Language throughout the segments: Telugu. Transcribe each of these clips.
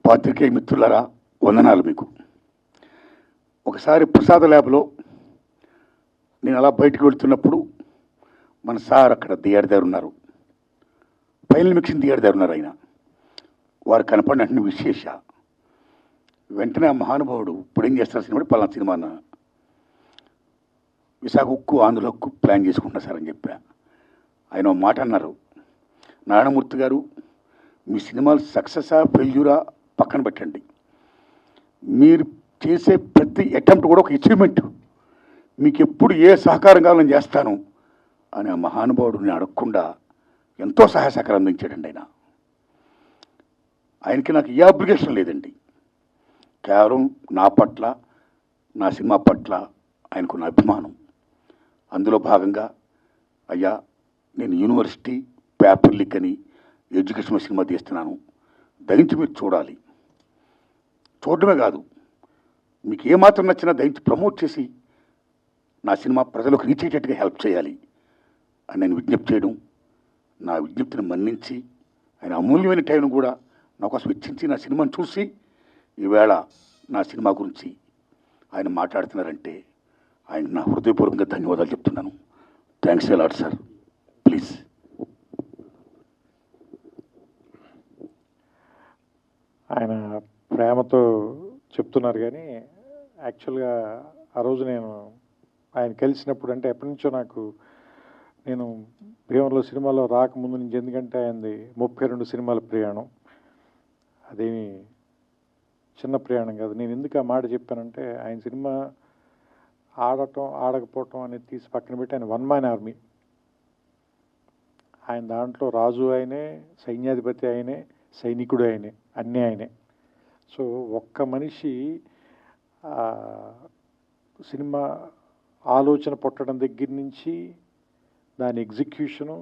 పాత్రికేయ మిత్రులారా, వందనాలు మీకు. ఒకసారి ప్రసాద ల్యాబ్లో నేను అలా బయటకు వెళ్తున్నప్పుడు మన సార్ అక్కడ దియాడిదారు ఉన్నారు, ఫైనల్ మిక్సింగ్ దియాడిదారు ఉన్నారు. ఆయన వారు కనపడినట్టు విశేష వెంటనే ఆ మహానుభావుడు ఇప్పుడు ఏం చేస్తారు సినిమా, పలానా సినిమా విశాఖ ఉక్కు ఆంధ్ర హక్కు ప్లాన్ చేసుకుంటున్నా సార్ అని చెప్పా. ఆయన ఒక మాట అన్నారు, నారాయణమూర్తి గారు మీ సినిమాలు సక్సెసా ఫెయిల్యూరా పక్కన పెట్టండి, మీరు చేసే ప్రతి అటెంప్ట్ కూడా ఒక అచీవ్మెంట్, మీకు ఎప్పుడు ఏ సహకారం కావాలని చేస్తాను అని ఆ మహానుభావుడు నేను అడగకుండా ఎంతో సహాయ సహకారం అందించాడండి. ఆయనకి నాకు ఏ అబ్లిగేషన్ లేదండి, కేవలం నా పట్ల నా సినిమా పట్ల ఆయనకున్న అభిమానం. అందులో భాగంగా అయ్యా నేను యూనివర్సిటీ పేపర్ లీక్ అని ఎడ్యుకేషన్ సినిమా తీస్తున్నాను, దయించి మీరు చూడాలి, చూడడమే కాదు మీకు ఏమాత్రం నచ్చినా దయించి ప్రమోట్ చేసి నా సినిమా ప్రజలకు రీచ్ అయ్యేటట్టుగా హెల్ప్ చేయాలి అని నేను విజ్ఞప్తి చేయడం, నా విజ్ఞప్తిని మన్నించి ఆయన అమూల్యమైన టైంను కూడా నా కోసం వెచ్చించి నా సినిమాను చూసి ఈవేళ నా సినిమా గురించి ఆయన మాట్లాడుతున్నారంటే ఆయన నా హృదయపూర్వకంగా ధన్యవాదాలు చెప్తున్నాను. Thanks a lot sir. Please. ఆయన ప్రేమతో చెప్తున్నారు, కానీ యాక్చువల్గా ఆ రోజు నేను ఆయన కలిసినప్పుడు, అంటే ఎప్పటి నుంచో నేను భీమవరంలో సినిమాలో రాకముందు నుంచి, ఎందుకంటే ఆయనది 32 సినిమాల ప్రయాణం, అదేమి చిన్న ప్రయాణం కాదు. నేను ఎందుకు ఆ మాట చెప్పానంటే, ఆయన సినిమా ఆడటం ఆడకపోవటం అనేది తీసి పక్కన పెట్టి ఆయన వన్ మ్యాన్ ఆర్మీ. ఆయన దాంట్లో రాజు ఆయనే, సైన్యాధిపతి ఆయనే, సైనికుడు ఆయనే, అన్నీ ఆయనే. సో ఒక్క మనిషి సినిమా ఆలోచన పుట్టడం దగ్గర నుంచి దాని ఎగ్జిక్యూషను,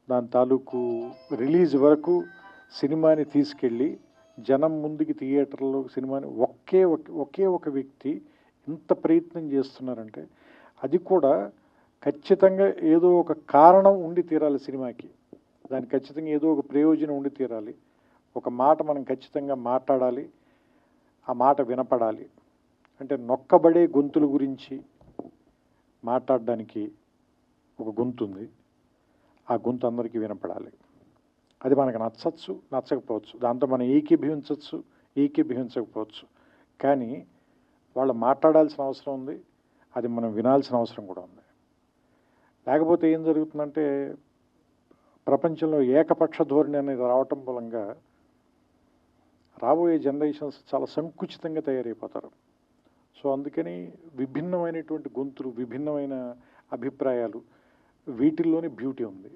దాని తాలూకు రిలీజ్ వరకు సినిమాని తీసుకెళ్ళి జనం ముందుకి థియేటర్లో సినిమాని ఒకే ఒక వ్యక్తి ఇంత ప్రయత్నం చేస్తున్నారంటే, అది కూడా ఖచ్చితంగా ఏదో ఒక కారణం ఉండి తీరాలి సినిమాకి, దానికి ఖచ్చితంగా ఏదో ఒక ప్రయోజనం ఉండి తీరాలి. ఒక మాట మనం ఖచ్చితంగా మాట్లాడాలి, ఆ మాట వినపడాలి. అంటే నొక్కబడే గొంతుల గురించి మాట్లాడడానికి ఒక గొంతు ఉంది, ఆ గొంతు అందరికీ వినపడాలి. అది మనకు నచ్చచ్చు, నచ్చకపోవచ్చు, దాంతో మనం ఏకీభవించవచ్చు, ఏకీభవించకపోవచ్చు, కానీ వాళ్ళు మాట్లాడాల్సిన అవసరం ఉంది, అది మనం వినాల్సిన అవసరం కూడా ఉంది. లేకపోతే ఏం జరుగుతుందంటే, ప్రపంచంలో ఏకపక్ష ధోరణి అనేది రావటం మూలంగా రాబోయే జనరేషన్స్ చాలా సంకుచితంగా తయారైపోతారు. సో అందుకని విభిన్నమైనటువంటి గొంతులు, విభిన్నమైన అభిప్రాయాలు, వీటిల్లోని బ్యూటీ ఉంది.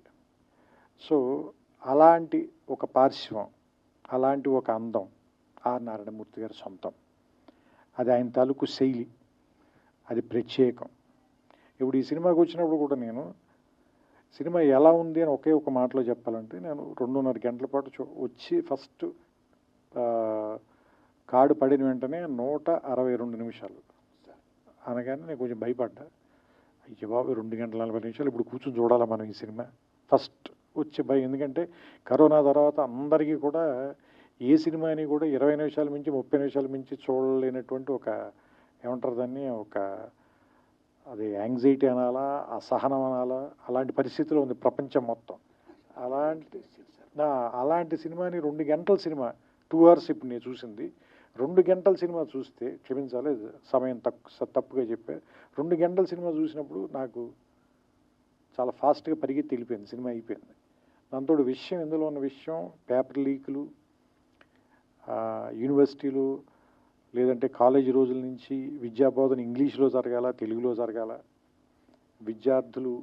సో అలాంటి ఒక పార్శ్వం, అలాంటి ఒక అందం ఆర్ నారాయణమూర్తి గారి సొంతం. అది ఆయన తాలూకు శైలి, అది ప్రత్యేకం. ఇప్పుడు ఈ సినిమాకి వచ్చినప్పుడు కూడా నేను సినిమా ఎలా ఉంది అని ఒకే ఒక మాటలో చెప్పాలంటే, నేను 2.5 గంటల పాటు వచ్చి ఫస్ట్ కార్డు పడిన వెంటనే 162 నిమిషాలు అనగానే నేను కొంచెం భయపడ్డా. అయ్య బాబు 2 గంటల 40 నిమిషాలు ఇప్పుడు కూర్చొని చూడాలా మనం ఈ సినిమా? ఫస్ట్ వచ్చే భయం. ఎందుకంటే కరోనా తర్వాత అందరికీ కూడా ఏ సినిమాని కూడా 20 నిమిషాల మించి 30 నిమిషాల మించి చూడలేనటువంటి ఒక, ఏమంటారు దాన్ని, ఒక అది యాంగ్జైటీ అనాలా, అసహనం అనాలా, అలాంటి పరిస్థితిలో ఉంది ప్రపంచం మొత్తం. అలాంటి సినిమాని 2 గంటల సినిమా, 2 అవర్స్ ఇప్పుడు నేను చూసింది, 2 గంటల సినిమా చూస్తే, క్షమించాలి సమయం తప్పుగా చెప్పా, 2 గంటల సినిమా చూసినప్పుడు నాకు చాలా ఫాస్ట్గా పరిగెత్తి వెళ్ళిపోయింది, సినిమా అయిపోయింది. దాంతో విషయం, ఇందులో ఉన్న విషయం, పేపర్ లీకులు, యూనివర్సిటీలు లేదంటే కాలేజీ రోజుల నుంచి విద్యాబోధన ఇంగ్లీష్లో జరగాల, తెలుగులో జరగాల, విద్యార్థులు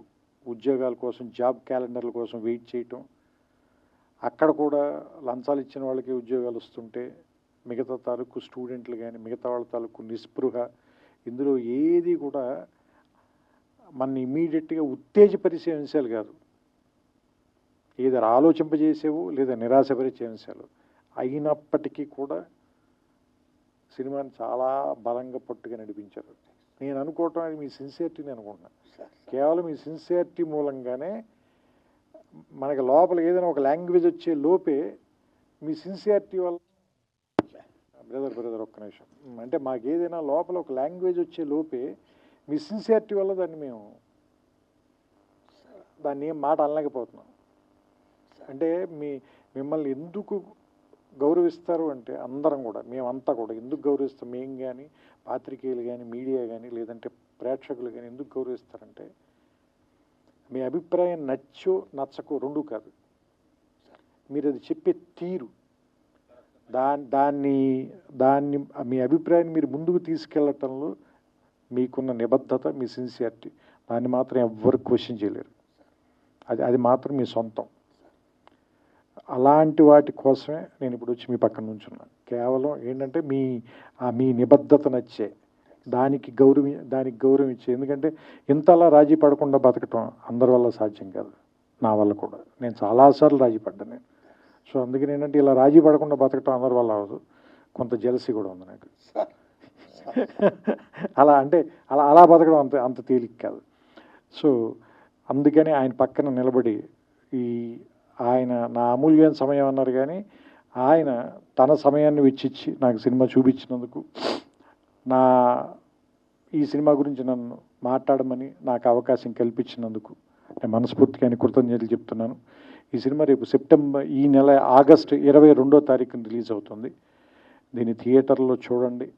ఉద్యోగాల కోసం, జాబ్ క్యాలెండర్ల కోసం వెయిట్ చేయటం, అక్కడ కూడా లంచాలు ఇచ్చిన వాళ్ళకి ఉద్యోగాలు వస్తుంటే మిగతా తాలూకు స్టూడెంట్లు కానీ మిగతా వాళ్ళ తాలూకు నిస్పృహ, ఇందులో ఏది కూడా మన ఇమ్మీడియట్గా ఉత్తేజపరిచే అంశాలు కాదు, ఏదో ఆలోచింపజేసేవు లేదా నిరాశపరిచే అంశాలు అయినప్పటికీ కూడా సినిమాని చాలా బలంగా పట్టుగా నడిపించారు. నేను అనుకోవటం అది మీ సిన్సియారిటీని అనుకుంటున్నాను. కేవలం మీ సిన్సియారిటీ మూలంగానే మనకి లోపల ఏదైనా ఒక లాంగ్వేజ్ వచ్చే లోపే మీ సిన్సియారిటీ వల్ల బ్రదర్ ఒక్క నిమిషం. అంటే మాకు ఏదైనా లోపల ఒక లాంగ్వేజ్ వచ్చే లోపే మీ సిన్సియారిటీ వల్ల దాన్ని ఏం మాట అనలేకపోతున్నాం. అంటే మిమ్మల్ని ఎందుకు గౌరవిస్తారు అంటే అందరం కూడా, మేమంతా కూడా ఎందుకు గౌరవిస్తాం, మేము కానీ పాత్రికేయులు కానీ మీడియా కానీ లేదంటే ప్రేక్షకులు కానీ ఎందుకు గౌరవిస్తారంటే మీ అభిప్రాయం నచ్చో నచ్చకో రెండూ కాదు, మీరు అది చెప్పే తీరు, దాన్ని మీ అభిప్రాయాన్ని మీరు ముందుకు తీసుకెళ్ళటంలో మీకున్న నిబద్ధత, మీ సిన్సియారిటీ, దాన్ని మాత్రం ఎవ్వరు క్వశ్చన్ చేయలేరు. అది మాత్రం మీ సొంతం. అలాంటి వాటి కోసమే నేను ఇప్పుడు వచ్చి మీ పక్కన నుంచున్నాను. కేవలం ఏంటంటే మీ నిబద్ధత నచ్చే దానికి గౌరవం ఇచ్చే. ఎందుకంటే ఇంతలా రాజీ పడకుండా బతకటం అందరి వల్ల సాధ్యం కాదు, నా వల్ల కూడా. నేను చాలాసార్లు రాజీ పడ్డాను నేను. సో అందుకని ఏంటంటే ఇలా రాజీ పడకుండా బతకటం అందరి వల్ల అవ్వదు, కొంత జెలసీ కూడా ఉంది నాకు. అలా బతకడం అంత తేలిక కాదు. సో అందుకని ఆయన పక్కన నిలబడి ఆయన నా అమూల్యమైన సమయం అన్నారు, కానీ ఆయన తన సమయాన్ని వెచ్చిచ్చి నాకు సినిమా చూపించినందుకు, ఈ సినిమా గురించి నన్ను మాట్లాడమని నాకు అవకాశం కల్పించినందుకు నేను మనస్ఫూర్తిగా ఆయన కృతజ్ఞతలు చెప్తున్నాను. ఈ సినిమా రేపు ఈ నెల ఆగస్టు 22వ తారీఖున రిలీజ్ అవుతుంది. దీన్ని థియేటర్లో చూడండి.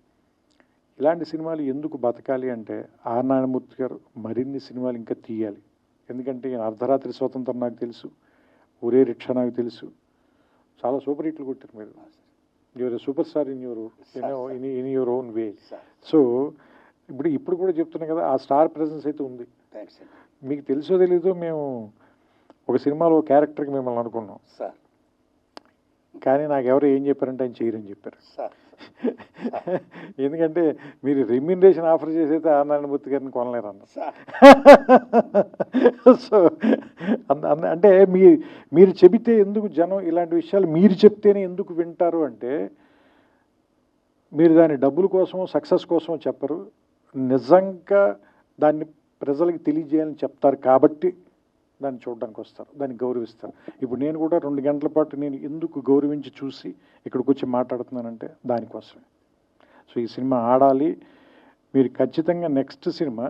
ఇలాంటి సినిమాలు ఎందుకు బతకాలి అంటే ఆర్ నారాయణమూర్తి గారు మరిన్ని సినిమాలు ఇంకా తీయాలి. ఎందుకంటే అర్ధరాత్రి స్వతంత్రం నాకు తెలుసు, ఒరే రిక్షా నాకు తెలుసు, చాలా సూపర్ హిట్లు కొట్టారు మీరు. You're super star in your own way. So ఇప్పుడు కూడా చెప్తున్నాం కదా, ఆ స్టార్ ప్రెజెన్స్ అయితే ఉంది. మీకు తెలుసో తెలీదో, మేము ఒక సినిమాలో క్యారెక్టర్కి మిమ్మల్ని అనుకున్నాం, కానీ నాకు ఎవరు ఏం చెప్పారంటే ఆయన చేయరని చెప్పారు. ఎందుకంటే మీరు రెమ్యూనరేషన్ ఆఫర్ చేసైతే ఆర్ నారాయణమూర్తి గారిని కొనలేరు అన్న. సో అంటే మీరు చెబితే ఎందుకు జనం ఇలాంటి విషయాలు మీరు చెప్తేనే ఎందుకు వింటారు అంటే, మీరు దాని డబ్బుల కోసం సక్సెస్ కోసం చెప్పరు, నిజంగా దాన్ని ప్రజలకు తెలియజేయాలని చెప్తారు కాబట్టి దాన్ని చూడడానికి వస్తారు, దాన్ని గౌరవిస్తారు. ఇప్పుడు నేను కూడా 2 గంటల పాటు నేను ఎందుకు గౌరవించి చూసి ఇక్కడికి వచ్చి మాట్లాడుతున్నానంటే దానికోసమే. సో ఈ సినిమా ఆడాలి. మీరు ఖచ్చితంగా నెక్స్ట్ సినిమా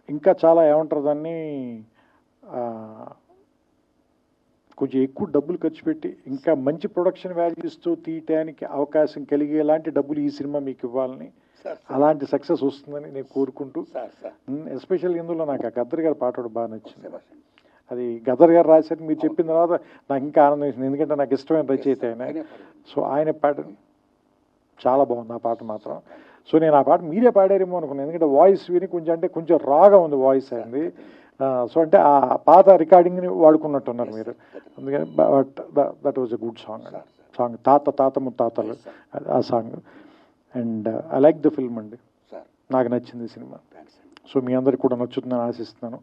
ఇంకా చాలా ఏమంటారు దాన్ని, కొంచెం ఎక్కువ డబ్బులు ఖర్చు పెట్టి ఇంకా మంచి ప్రొడక్షన్ వాల్యూస్తో తీయటానికి అవకాశం కలిగేలాంటి డబ్బులు ఈ సినిమా మీకు ఇవ్వాలని, అలాంటి సక్సెస్ వస్తుందని నేను కోరుకుంటూ, ఎస్పెషల్ ఇందులో నాకు ఆ గద్దర్ గారి పాట కూడా బాగా నచ్చింది. అది గద్దర్ గారు రాశారు, మీరు చెప్పిన తర్వాత నాకు ఇంకా ఆనందం వేసింది, ఎందుకంటే నాకు ఇష్టమైన రచయిత ఆయన. సో ఆయన పాట చాలా బాగుంది, ఆ పాట మాత్రం. సో నేను ఆ పాట మీరే పాడారేమో అనుకున్నాను, ఎందుకంటే వాయిస్ విని కొంచెం రాగా ఉంది వాయిస్ అయింది. సో అంటే ఆ పాత రికార్డింగ్ని వాడుకున్నట్టున్నారు మీరు, అందుకని that was a good song తాత ముత్తాతలు ఆ song. And I like the film అండి, నాకు నచ్చింది సినిమా. సో మీ అందరికి కూడా నచ్చుతుందని ఆశిస్తున్నాను.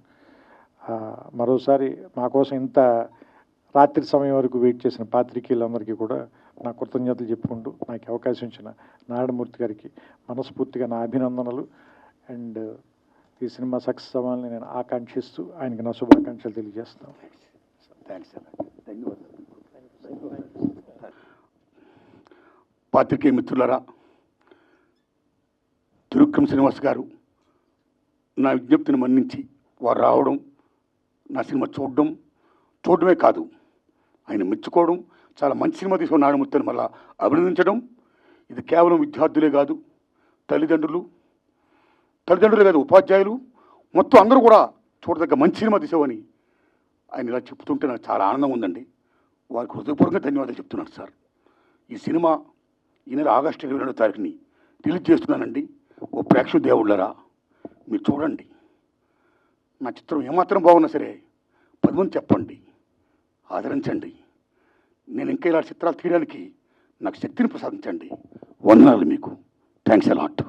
మరోసారి మా కోసం ఇంత రాత్రి సమయం వరకు వెయిట్ చేసిన పాత్రికేయులందరికీ కూడా నా కృతజ్ఞతలు చెప్పుకుంటూ, నాకు అవకాశం ఇచ్చిన నారాయణమూర్తి గారికి మనస్ఫూర్తిగా నా అభినందనలు. అండ్ ఈ సినిమా సక్సెస్ అవ్వాలని నేను ఆకాంక్షిస్తూ ఆయనకి నా శుభాకాంక్షలు తెలియజేస్తున్నాను. పాత్రికేయ మిత్రులారా, త్రివిక్రమ్ శ్రీనివాస్ గారు నా విజ్ఞప్తిని మన్నించి వారు రావడం, నా సినిమా చూడడమే కాదు, ఆయన మెచ్చుకోవడం, చాలా మంచి సినిమా తీసుకున్న నారాయణమూర్తిని మళ్ళా అభినందించడం, ఇది కేవలం విద్యార్థులే కాదు, తల్లిదండ్రులే కాదు, ఉపాధ్యాయులు మొత్తం అందరూ కూడా చూడదగ్గ మంచి సినిమా తీసావని ఆయన ఇలా చెప్తుంటే నాకు చాలా ఆనందం ఉందండి. వారికి హృదయపూర్వకంగా ధన్యవాదాలు చెప్తున్నాను సార్. ఈ సినిమా ఈ నెల ఆగస్టు 22వ తారీఖుని రిలీజ్ చేస్తున్నానండి. ఓ ప్రేక్షక దేవుళ్ళరా, మీరు చూడండి. నా చిత్రం ఏమాత్రం బాగున్నా సరే 10 మంది చెప్పండి, ఆదరించండి. నేను ఇంకా ఇలాంటి చిత్రాలు తీయడానికి నాకు శక్తిని ప్రసాదించండి. వందనాలు మీకు. Thanks a lot.